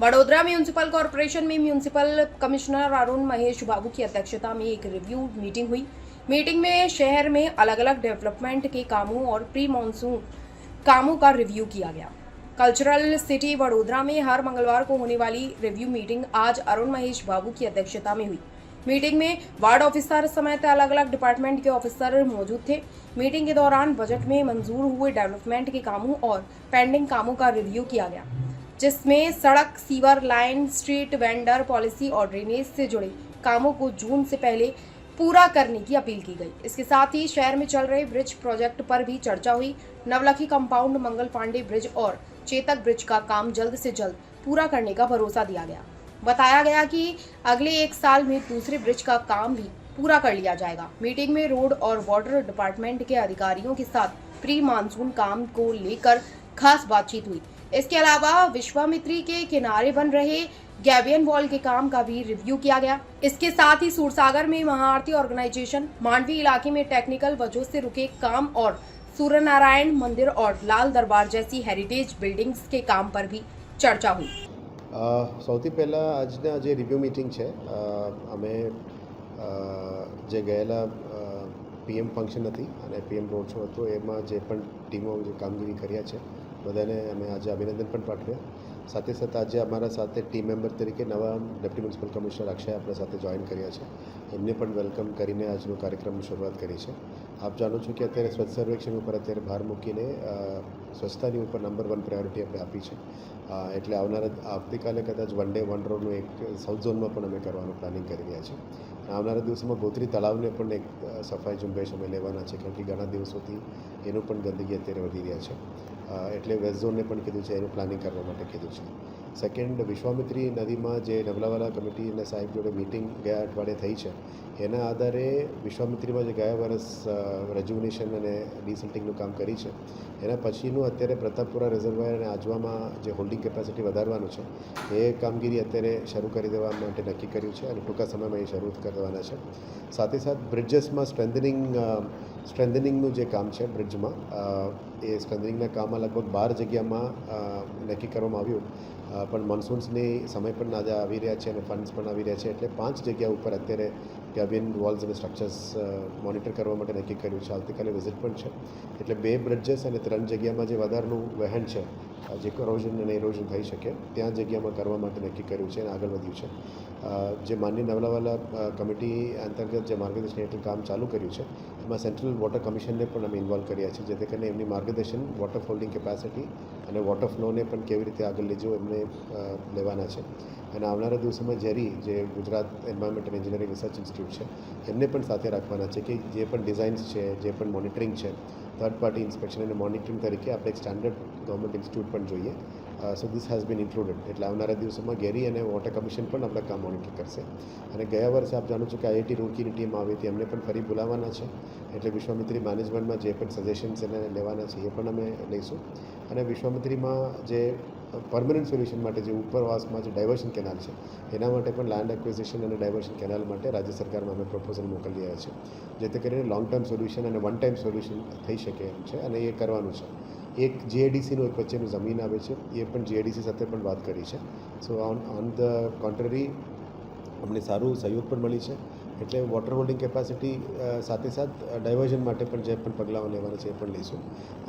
Vadodara municipal corporation में municipal commissioner Arun Mahesh बाबू की अध्यक्षता में एक रिव्यू मीटिंग हुई। मीटिंग में शहर में अलग अलग डेवलपमेंट के कामों और प्री मानसून कामों का रिव्यू किया गया। कल्चरल सिटी वडोदरा में हर मंगलवार को होने वाली रिव्यू मीटिंग आज अरुण महेश बाबू की अध्यक्षता में हुई। मीटिंग में वार्ड ऑफिसर समेत अलग अलग डिपार्टमेंट के ऑफिसर मौजूद थे। मीटिंग के दौरान बजट में मंजूर हुए डेवलपमेंट के कामों और पेंडिंग कामों का रिव्यू किया गया, जिसमें सड़क, sewer line, street vendor policy और ड्रेनेज से जुड़े कामों को जून से पहले पूरा करने की अपील की गई। इसके साथ ही शहर में चल रहे ब्रिज प्रोजेक्ट पर भी चर्चा हुई। नवलखी कंपाउंड, मंगल पांडे ब्रिज और चेतक ब्रिज का काम जल्द से जल्द पूरा करने का भरोसा दिया गया। बताया गया कि अगले 1 साल में दूसरे ब्रिज का काम भी पूरा कर लिया जाएगा। मीटिंग में रोड और वाटर डिपार्टमेंट के अधिकारियों के साथ प्री मानसून काम को लेकर खास बातचीत हुई। इसके अलावा विश्वामित्री के किनारे बन रहे गैबियन वॉल के काम का भी रिव्यू किया गया। इसके साथ ही सूरसागर में महाआरती ऑर्गेनाइजेशन, मांडवी इलाके में टेक्निकल वजहों से रुके काम और सूर्यनारायण मंदिर और लाल दरबार जैसी हेरिटेज बिल्डिंग्स के काम पर भी चर्चा हुई। સૌથી પહેલાં આજના જે રિવ્યૂ મિટિંગ છે અમે જે ગયેલા પીએમ ફંક્શન હતી અને પીએમ રોડ શો હતો એમાં જે પણ ટીમો જે કામગીરી કર્યા છે બધાને અમે આજે અભિનંદન પણ પાઠવ્યા। સાથે સાથે આજે અમારા સાથે ટીમ મેમ્બર તરીકે નવા ડેપ્યુટી મ્યુનિસિપલ કમિશનર અક્ષય આપણા સાથે જોઈન કર્યા છે, એમને પણ વેલકમ કરીને આજનો કાર્યક્રમની શરૂઆત કરી છે। આપ જાણો છો કે અત્યારે સ્વચ્છ સર્વેક્ષણ ઉપર અત્યારે ભાર મૂકીને સ્વચ્છતાની ઉપર નંબર 1 પ્રાયોરિટી આપણે આપી છે। એટલે આવતીકાલે કદાચ વન ડે વન રોડનું એક સાઉથ ઝોનમાં પણ અમે કરવાનું પ્લાનિંગ કરી રહ્યા છીએ। આવનારા દિવસોમાં ગોત્રી તળાવને પણ એક સફાઈ ઝુંબેશ અમે લેવાના છે, કારણ કે ઘણા દિવસોથી એનું પણ ગંદકી અત્યારે વધી રહ્યા છે, એટલે વેસ્ટ ઝોનને પણ કીધું છે, એનું પ્લાનિંગ કરવા માટે કીધું છે। સેકન્ડ, વિશ્વામિત્રી નદીમાં જે નવલાવાલા કમિટીના સાહેબ જોડે મિટિંગ ગયા અઠવાડિયે થઈ છે, એના આધારે વિશ્વામિત્રીમાં જે ગયા વર્ષ રેજ્યુનેશન અને ડિસિલ્ટિંગનું કામ કરી છે, એના પછીનું અત્યારે પ્રતાપપુરા રિઝર્વાયર અને આજવામાં જે હોલ્ડિંગ કેપેસિટી વધારવાનું છે એ કામગીરી અત્યારે શરૂ કરી દેવા માટે નક્કી કર્યું છે અને ટૂંકા સમયમાં એ શરૂ કરવાના છે। સાથે સાથે બ્રિજેસમાં સ્ટ્રેન્થનિંગનું જે કામ છે બ્રિજમાં, એ સ્ટ્રેન્થનિંગના કામમાં લગભગ 12 જગ્યામાં નક્કી કરવામાં આવ્યું, પણ મોન્સૂન્સની સમય પણ આજે આવી રહ્યા છે અને ફંડ્સ પણ આવી રહ્યા છે, એટલે 5 જગ્યા ઉપર અત્યારે ગેબિયન વોલ્સ અને સ્ટ્રક્ચર્સ મોનિટર કરવા માટે નક્કી કર્યું છે। આવતીકાલે વિઝિટ પણ છે, એટલે 2 બ્રિજેસ અને 3 જગ્યામાં જે વધારાનું વહેણ છે, જે કરોઝન અને ઇરોઝન થઈ શકે ત્યાં જગ્યામાં કરવા માટે નક્કી કર્યું છે અને આગળ વધ્યું છે। જે માનની નવલાવાલા કમિટી અંતર્ગત જે માર્ગદર્શન હેઠળ કામ ચાલુ કર્યું છે, એમાં સેન્ટ્રલ વોટર કમિશનને પણ અમે ઇન્વોલ્વ કર્યા છે, જેથી કરીને એમની માર્ગદર્શન વોટર હોલ્ડિંગ કેપેસિટી અને વોટર ફ્લોને પણ કેવી રીતે આગળ લઈ જવું એમને લેવાના છે। અને આવનારા દિવસોમાં જેરી, જે ગુજરાત એન્વાયરમેન્ટ અને એન્જિનિયરિંગ રિસર્ચ ઇન્સ્ટિટ્યૂટ છે, એમને પણ સાથે રાખવાના છે કે જે પણ ડિઝાઇન્સ છે, જે પણ મોનિટરિંગ છે, થર્ડ પાર્ટી ઇન્સ્પેક્શન અને મોનિટરિંગ તરીકે આપણે એક સ્ટાન્ડર્ડ ગવર્મેન્ટ ઇન્સ્ટિટ્યૂટ પણ જોઈએ। So this has been included, એટલે આવનારા દિવસોમાં ગેરી અને વોટર કમિશન પણ આપણા કામ મોનિટર કરશે। અને ગયા વર્ષે આપ જાણો છો કે આઈઆઈટી રૂરકીની ટીમ આવી હતી, એમને પણ ફરી બોલાવવાના છે, એટલે વિશ્વામિત્રી મેનેજમેન્ટમાં જે પણ સજેશન્સ એને લેવાના છે એ પણ અમે લઈશું। અને વિશ્વામિત્રીમાં જે પરમનન્ટ સોલ્યુશન માટે જે ઉપરવાસમાં જે ડાયવર્શન કેનાલ છે, એના માટે પણ લેન્ડ એક્વિઝિશન અને ડાયવર્શન કેનાલ માટે રાજ્ય સરકારમાં અમે પ્રપોઝલ મોકલી રહ્યા છે, જેથી કરીને લોંગ ટર્મ સોલ્યુશન અને વન ટાઈમ સોલ્યુશન થઈ શકે એમ છે, અને એ કરવાનું છે। એક જીઆઈડીસીનું એક વચ્ચેનું જમીન આવે છે, એ પણ જીઆઈડીસી સાથે પણ વાત કરી છે। સો ઓન ધ કોન્ટ્રરી અમને સારું સહયોગ પણ મળી છે, એટલે વોટર હોલ્ડિંગ કેપેસિટી સાથે સાથ ડાયવર્ઝન માટે પણ જે પણ પગલાઓ લેવાના છે એ પણ લઈશું।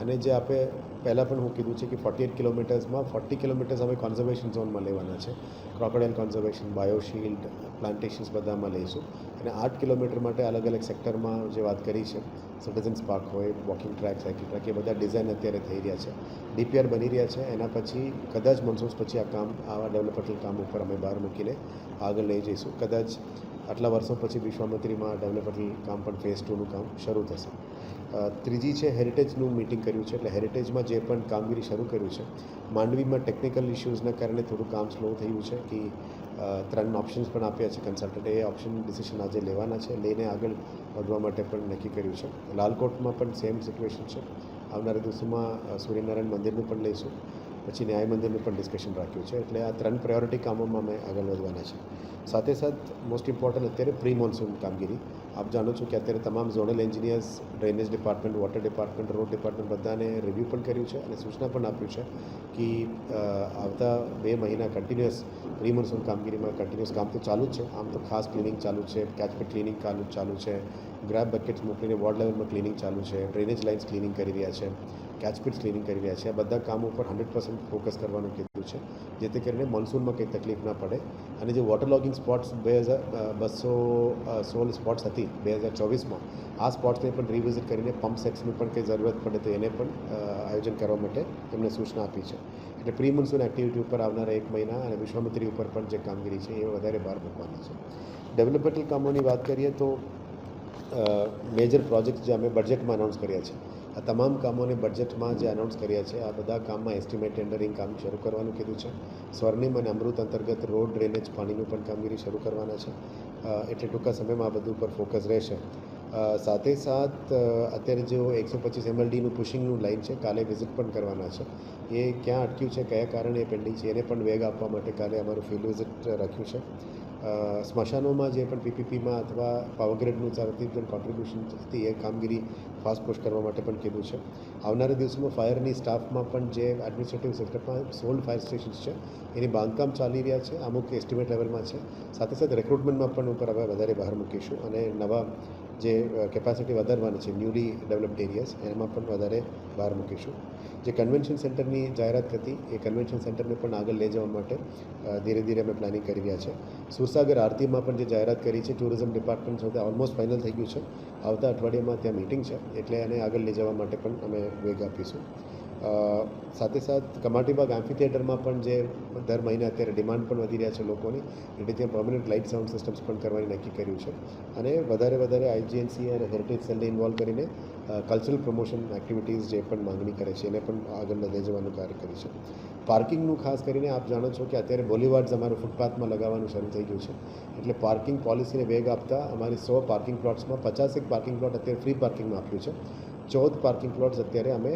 અને જે આપણે પહેલાં પણ હું કીધું છે કે 48 કિલોમીટર્સમાં 40 કિલોમીટર્સ અમે કોન્ઝર્વેશન ઝોનમાં લેવાના છે, ક્રોકોડાઇલ કોન્ઝર્વેશન, બાયોશિલ્ડ, પ્લાન્ટેશન્સ બધામાં લઈશું। અને 8 કિલોમીટર માટે અલગ અલગ સેક્ટરમાં જે વાત કરી છે, સિટીઝન્સ પાર્ક હોય, વોકિંગ ટ્રેક, સાયકલ ટ્રેક, એ બધા ડિઝાઇન અત્યારે થઈ રહ્યા છે, ડીપીઆર બની રહ્યા છે। એના પછી કદાચ મોન્સૂન્સ પછી આ કામ, આવા ડેવલપમેન્ટલ કામ ઉપર અમે બહાર મૂકીને આગળ લઈ જઈશું। કદાચ આટલા વર્ષો પછી વિશ્વામિત્રીમાં ડેવલપમેન્ટલ કામ પણ ફેઝ 2નું કામ શરૂ થશે। ત્રીજી છે હેરિટેજનું મિટિંગ કર્યું છે, એટલે હેરિટેજમાં જે પણ કામગીરી શરૂ કર્યું છે, માંડવીમાં ટેકનિકલ ઇશ્યુઝના કારણે થોડું કામ સ્લો થયું છે, કે 3 ઓપ્શન્સ પણ આપ્યા છે કન્સલ્ટન્ટે, એ ઓપ્શન ડિસિઝન આજે લેવાના છે, લઈને આગળ વધવા માટે પણ નક્કી કર્યું છે। લાલકોટમાં પણ સેમ સિચ્યુએશન છે, આવનારા દિવસોમાં સૂર્યનારાયણ મંદિરનું પણ લઈશું, પછી ન્યાય મંદિરનું પણ ડિસ્કશન રાખ્યું છે, એટલે આ 3 પ્રાયોરિટી કામોમાં અમે આગળ વધવાના છે। સાથે સાથ મોસ્ટ ઇમ્પોર્ટન્ટ અત્યારે પ્રી મોન્સૂન કામગીરી, આપ જાણો છો કે અત્યારે તમામ zonal engineers, drainage department, water department, road department બધાને રિવ્યૂ પણ કર્યું છે અને સૂચના પણ આપ્યું છે કે આવતા 2 મહિના કન્ટિન્યુઅસ પ્રી મોન્સૂન કામગીરીમાં કન્ટિન્યુઅસ કામ તો ચાલુ જ છે. આમ તો ખાસ ક્લિનિંગ ચાલુ છે, કેચમેન્ટ ક્લિનિંગ ચાલુ છે, ગ્રેબ બકેટ્સ મોકલીને વોર્ડ લેવલમાં ક્લિનિંગ ચાલુ છે, ડ્રેનેજ લાઇન્સ ક્લિનિંગ કરી રહ્યા છે, કેચપીટ્સ ક્લિનિંગ કરી રહ્યા છે. આ બધા કામો ઉપર 100% ફોકસ કરવાનું કીધું છે, જેથી કરીને મોન્સૂનમાં કંઈ તકલીફ ના પડે. અને જે વોટર લોગિંગ સ્પોટ્સ 2216 સ્પોટ્સ હતી 2024માં, આ સ્પોટ્સને પણ રિવિઝિટ કરીને પંપ સેટ્સની પણ કંઈ જરૂરત પડે તો એને પણ આયોજન કરવા માટે તેમણે સૂચના આપી છે. એટલે પ્રી મોન્સૂન એક્ટિવિટી ઉપર આવનારા 1 મહિના અને વિશ્વામિત્રી ઉપર પણ જે કામગીરી છે એ વધારે ભાર મૂકવાની છે. ડેવલપમેન્ટલ કામોની વાત કરીએ તો મેજર પ્રોજેક્ટ જે અમે બજેટમાં અનાઉન્સ કર્યા છે, આ તમામ કામોને બજેટમાં જે અનાઉન્સ કર્યા છે આ બધા કામમાં એસ્ટિમેટ ટેન્ડરિંગ કામ શરૂ કરવાનું કીધું છે. સ્વર્ણિમ અને અમૃત અંતર્ગત રોડ, ડ્રેનેજ, પાણીનું પણ કામગીરી શરૂ કરવાના છે. એટલે ટૂંકા સમયમાં આ બધું ઉપર ફોકસ રહેશે. સાથે સાથ અત્યારે જો 125 MLDનું પુશિંગનું લાઇન છે, કાલે વિઝિટ પણ કરવાના છે. એ ક્યાં અટક્યું છે, કયા કારણે એ પેન્ડિંગ છે, એને પણ વેગ આપવા માટે કાલે અમારું ફિલ્ડ વિઝિટ રાખ્યું છે. સ્મશાનોમાં જે પણ પીપીપીમાં અથવા પાવરગ્રીડનું તરફથી પણ કોન્ટ્રીબ્યુશન હતી એ કામગીરી ફાસ્ટ પુશ કરવા માટે પણ કીધું છે. આવનારા દિવસોમાં ફાયરની સ્ટાફમાં પણ જે એડમિનિસ્ટ્રેટિવ સેક્ટરમાં 16 ફાયર સ્ટેશન્સ છે એની બાંધકામ ચાલી રહ્યા છે, અમુક એસ્ટિમેટ લેવલમાં છે. સાથે સાથે રિક્રુટમેન્ટમાં પણ ઉપર હવે વધારે બહાર મૂકીશું અને નવા જે કેપેસિટી વધારવાની છે ન્યૂલી ડેવલપ્ડ એરિયાઝ એમાં પણ વધારે બહાર મૂકીશું. જે કન્વેન્શન સેન્ટરની જાહેરાત હતી એ કન્વેન્શન સેન્ટરને પણ આગળ લઈ જવા માટે ધીરે ધીરે અમે પ્લાનિંગ કરી રહ્યા છે. સુરસાગર આરતીમાં પણ જે જાહેરાત કરી છે ટુરિઝમ ડિપાર્ટમેન્ટ સાથે ઓલમોસ્ટ ફાઇનલ થઈ ગયું છે. આવતા અઠવાડિયામાં ત્યાં મિટિંગ છે એટલે એને આગળ લઈ જવા માટે પણ અમે વેગ આપીશું. સાથે સાથ કમાટીબાગ એમ્ફી થિયેટરમાં પણ જે દર મહિને અત્યારે ડિમાન્ડ પણ વધી રહ્યા છે લોકોની, એટલે ત્યાં પરમનન્ટ લાઇટ સાઉન્ડ સિસ્ટમ્સ પણ કરવાની નક્કી કર્યું છે. અને વધારે આઈજીએનસી અને હેરિટેજ સેલને ઇન્વોલ્વ કરીને કલ્ચરલ પ્રમોશન એક્ટિવિટીઝ જે પણ માંગણી કરે છે એને પણ આગળ લઈ જવાનું કાર્ય કર્યું છે. પાર્કિંગનું ખાસ કરીને આપ જાણો છો કે અત્યારે બોલીવાર્ડ્સ અમારું ફૂટપાથમાં લગાવવાનું શરૂ થઈ ગયું છે. એટલે પાર્કિંગ પોલિસીને વેગ આપતા અમારી 100 પાર્કિંગ પ્લોટ્સમાં 50 પાર્કિંગ પ્લોટ અત્યારે ફ્રી પાર્કિંગમાં આપ્યું છે. 14 પાર્કિંગ પ્લોટ્સ અત્યારે અમે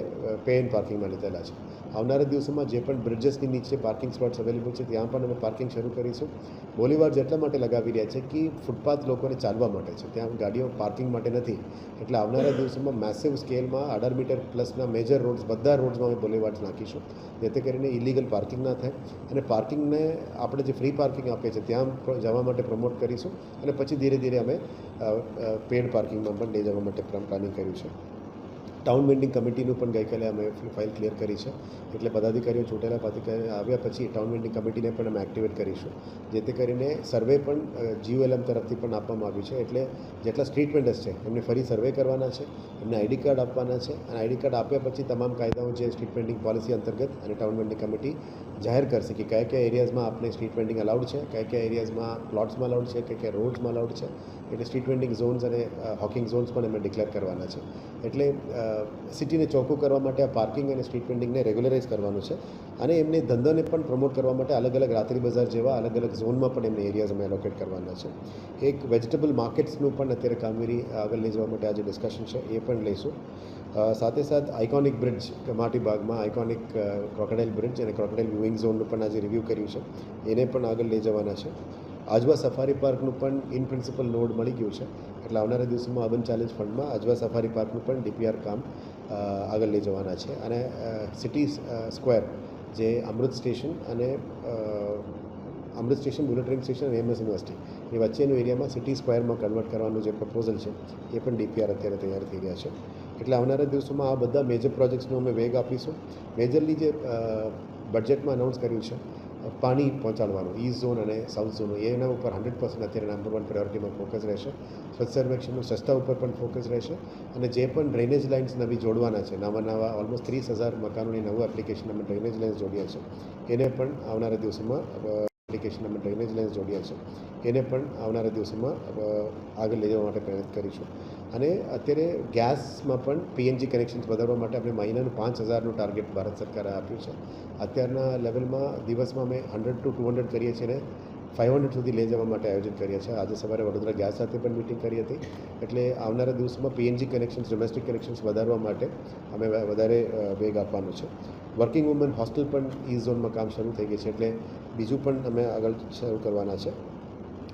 પે એન્ડ પાર્કિંગમાં લીધેલા છે. આવનારા દિવસોમાં જે પણ બ્રિજેસની નીચે પાર્કિંગ સ્લોટ્સ અવેલેબલ છે ત્યાં પણ અમે પાર્કિંગ શરૂ કરીશું. બોલીવાર્ડ્સ એટલા માટે લગાવી રહ્યા છે કે ફૂટપાથ લોકોને ચાલવા માટે છે, ત્યાં ગાડીઓ પાર્કિંગ માટે નથી. એટલે આવનારા દિવસોમાં મેસિવ સ્કેલમાં 18 મીટર પ્લસના મેજર રોડ્સ, બધા રોડ્સમાં અમે બોલીવાર્ડ્સ નાખીશું, જેથી કરીને ઇલીગલ પાર્કિંગ ના થાય. અને પાર્કિંગને આપણે જે ફ્રી પાર્કિંગ આપીએ છીએ ત્યાં જવા માટે પ્રમોટ કરીશું અને પછી ધીરે ધીરે અમે પેડ પાર્કિંગમાં પણ લઈ જવા માટે પ્લાનિંગ કર્યું છે. ટાઉન વેન્ડિંગ કમિટીનું પણ ગઈકાલે અમે ફાઇલ ક્લિયર કરી છે, એટલે પદાધિકારીઓ ચૂંટેલા પદાધિકારીઓ આવ્યા પછી ટાઉન વેન્ડિંગ કમિટીને પણ અમે એક્ટિવેટ કરીશું, જેથી કરીને સર્વે પણ GULM તરફથી પણ આપવામાં આવ્યું છે. એટલે જેટલા સ્ટ્રીટ વેન્ડર્સ છે એમને ફરી સર્વે કરવાના છે, એમને આઈડી કાર્ડ આપવાના છે અને આઈડી કાર્ડ આપ્યા પછી તમામ કાયદાઓ જે સ્ટ્રીટ વેન્ડિંગ પોલિસી અંતર્ગત અને ટાઉન વેન્ડિંગ કમિટી જાહેર કરશે કે કયા એરિયાઝમાં આપણે સ્ટ્રીટ વેન્ડિંગ અલાઉડ છે, કયા એરિયાઝમાં પ્લોટ્સમાં અલાઉડ છે, કયા રોડ્સમાં અલાઉડ છે. એટલે સ્ટ્રીટ વેન્ડિંગ ઝોન્સ અને હોકિંગ ઝોન્સ પણ અમે ડિક્લેર કરવાના છે. એટલે સિટીને ચોખ્ખું કરવા માટે આ પાર્કિંગ અને સ્ટ્રીટ વેન્ડિંગને રેગ્યુલરાઇઝ કરવાનું છે અને એમને ધંધાને પણ પ્રમોટ કરવા માટે અલગ અલગ રાત્રિ બજાર જેવા અલગ અલગ ઝોનમાં પણ એમને એરિયાઝ અમે એલોકેટ કરવાના છે. એક વેજીટેબલ માર્કેટ્સનું પણ અત્યારે કામગીરી આગળ લઈ જવા માટે આજે ડિસ્કશન છે, એ પણ લઈશું. સાથે સાથ આઇકોનિક બ્રિજ કમાટીબાગમાં આઇકોનિક ક્રોકોડાઇલ બ્રિજ અને ક્રોકોડાઇલ વ્યુઇંગ ઝોનનું પણ આજે રિવ્યૂ કર્યું છે, એને પણ આગળ લઈ જવાના છે. આજવા સફારી પાર્કનું પણ ઇન પ્રિન્સિપલ નોડ મળી ગયું છે, એટલે આવનારા દિવસોમાં અર્બન ચેલેન્જ ફંડમાં આજવા સફારી પાર્કનું પણ DPR કામ આગળ લઈ જવાના છે. અને સિટી સ્ક્વેર જે અમૃત સ્ટેશન અને અમૃત સ્ટેશન, બુલેટ ટ્રેન સ્ટેશન અને MS યુનિવર્સિટી એ વચ્ચેનું એરિયામાં સિટી સ્ક્વેરમાં કન્વર્ટ કરવાનું જે પ્રપોઝલ છે એ પણ DPR અત્યારે તૈયાર થઈ રહ્યા છે. એટલે આવનારા દિવસોમાં આ બધા મેજર પ્રોજેક્ટ્સનો અમે વેગ આપીશું. મેજરલી જે બજેટમાં અનાઉન્સ કર્યું છે પાણી પહોંચાડવાનું ઈસ્ટ ઝોન અને સાઉથ ઝોન, એના ઉપર 100% અત્યારે નંબર 1 પ્રાયોરિટીમાં ફોકસ રહેશે. સ્વચ્છ સર્વેક્ષણનું સસ્તા ઉપર પણ ફોકસ રહેશે અને જે પણ ડ્રેનેજ લાઇન્સ નવી જોડવાના છે, નવા ઓલમોસ્ટ 30,000 મકાનોની નવું એપ્લિકેશન અમે ડ્રેનેજ લાઇન્સ જોડ્યા છે, એને પણ આવનારા દિવસોમાં આવનારા દિવસોમાં આગળ લઈ જવા માટે પ્રયત્ન કરીશું. અને અત્યારે ગેસમાં પણ PNG કનેક્શન્સ વધારવા માટે આપણે મહિનાનું 5,000નું ટાર્ગેટ ભારત સરકારે આપ્યું છે. અત્યારના લેવલમાં દિવસમાં અમે 100 to 200 કરીએ છીએ અને 500 સુધી લઈ જવા માટે આયોજન કરીએ છીએ. આજે સવારે વડોદરા ગેસ સાથે પણ મિટિંગ કરી હતી. એટલે આવનારા દિવસોમાં PNG કનેક્શન્સ, ડોમેસ્ટિક કનેક્શન્સ વધારવા માટે અમે વધારે વેગ આપવાનો છે. વર્કિંગ વુમન હોસ્ટેલ પણ ઈસ્ટ ઝોનમાં કામ શરૂ થઈ ગઈ છે, એટલે બીજું પણ અમે આગળ શરૂ કરવાના છે.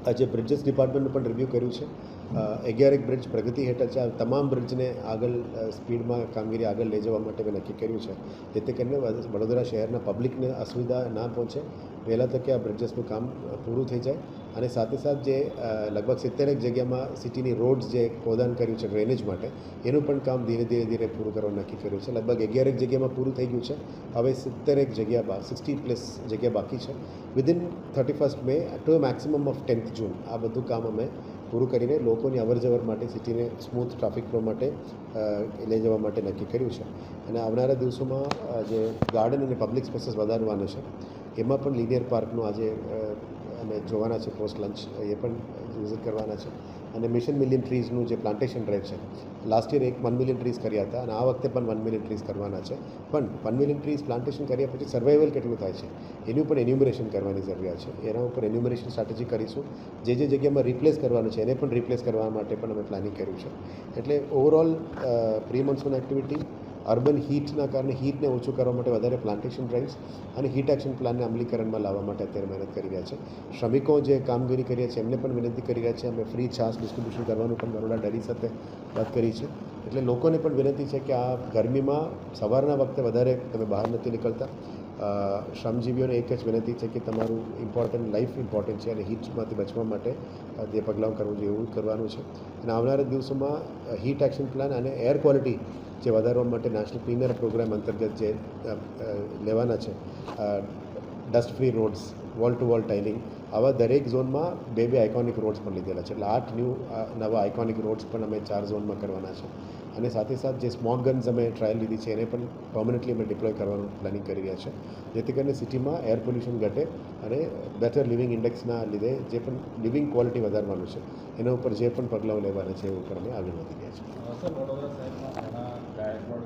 આજે બ્રિજેસ ડિપાર્ટમેન્ટનું પણ રિવ્યૂ કર્યું છે. 11 બ્રિજ પ્રગતિ હેઠળ છે. આ તમામ બ્રિજને આગળ સ્પીડમાં કામગીરી આગળ લઈ જવા માટે મેં નક્કી કર્યું છે, જેથી કરીને વડોદરા શહેરના પબ્લિકને અસુવિધા ના પહોંચે, વહેલા તકે આ બ્રિજેસનું કામ પૂરું થઈ જાય. અને સાથે સાથ જે લગભગ 70 જગ્યામાં સિટીની રોડ્સ જે ખોદાણ કર્યું છે ડ્રેનેજ માટે, એનું પણ કામ ધીરે પૂરું કરવાનું નક્કી કર્યું છે. લગભગ 11 જગ્યામાં પૂરું થઈ ગયું છે. હવે 70 જગ્યા 60+ જગ્યા બાકી છે. Within 31 May to maximum of 10th June આ બધું કામ અમે પૂરું કરીને લોકોની અવરજવર માટે, સિટીને સ્મૂથ ટ્રાફિક ફ્લો માટે લઈ જવા માટે નક્કી કર્યું છે. અને આવનારા દિવસોમાં જે ગાર્ડન અને પબ્લિક સ્પેસીસ વધારવાના છે, એમાં પણ લિનિયર પાર્કનું આજે અમે જોવાના છે પોસ્ટ લંચ, એ પણ વિઝિટ કરવાના છે. અને મિશન મિલિયન ટ્રીઝનું જે પ્લાન્ટેશન ડ્રાઈવ છે, લાસ્ટ યર 1 મિલિયન ટ્રીઝ કર્યા હતા અને આ વખતે પણ 1 મિલિયન ટ્રીઝ કરવાના છે. પણ 1 મિલિયન ટ્રીઝ પ્લાન્ટેશન કર્યા પછી સર્વાઈવલ કેટલું થાય છે એનું પણ એન્યુમરેશન કરવાની જરૂરિયાત છે. એના ઉપર એન્યુમરેશન સ્ટ્રેટેજી કરીશું. જે જગ્યામાં રિપ્લેસ કરવાનું છે એને પણ રિપ્લેસ કરવા માટે પણ અમે પ્લાનિંગ કર્યું છે. એટલે overall pre monsoon activity, urban હીટના કારણે હીટને ઓછું કરવા માટે વધારે પ્લાન્ટેશન ડ્રાઇવ્સ અને હીટ એક્શન પ્લાનને અમલીકરણમાં લાવવા માટે અત્યારે મહેનત કરી રહ્યા છે. શ્રમિકો જે કામગીરી કરી રહ્યા છે એમને પણ વિનંતી કરી રહ્યા છે. અમે ફ્રી છાસ ડિસ્ટ્રીબ્યુશન કરવાનું પણ બરોડા ડેરી સાથે વાત કરી છે. એટલે લોકોને પણ વિનંતી છે કે આ ગરમીમાં સવારના વખતે વધારે તમે બહાર નથી નીકળતા. શ્રમજીવીઓને એક જ વિનંતી છે કે તમારું લાઈફ ઇમ્પોર્ટન્ટ છે અને હીટમાંથી બચવા માટે જે પગલાં કરવું જોઈએ એવું કરવાનું છે. અને આવનારા દિવસોમાં હીટ એક્શન પ્લાન અને એર ક્વોલિટી જે વધારવા માટે નેશનલ ક્લીનર પ્રોગ્રામ અંતર્ગત જે લેવાના છે, dust free rods, wall two wall tiling, આવા દરેક ઝોનમાં 2 આઇકોનિક રોડ્સ પણ લીધેલા છે. એટલે 8 નવા આઇકોનિક રોડ્સ પણ અમે 4 ઝોનમાં કરવાના છે. અને સાથે જે સ્મોક ગન્સ અમે ટ્રાયલ લીધી છે એને પણ પરમનન્ટલી અમે ડિપ્લોય કરવાનું પ્લાનિંગ કરી રહ્યા છે, જેથી કરીને સિટીમાં એર પોલ્યુશન ઘટે અને બેટર લિવિંગ ઇન્ડેક્સના લીધે જે પણ લિવિંગ ક્વોલિટી વધારવાનું છે એના ઉપર જે પણ પગલાઓ લેવાના છે એ ઉપર અમે આગળ વધી રહ્યા છીએ. સર, વડોદરા શહેરમાં ઘણા ગાયકવાડ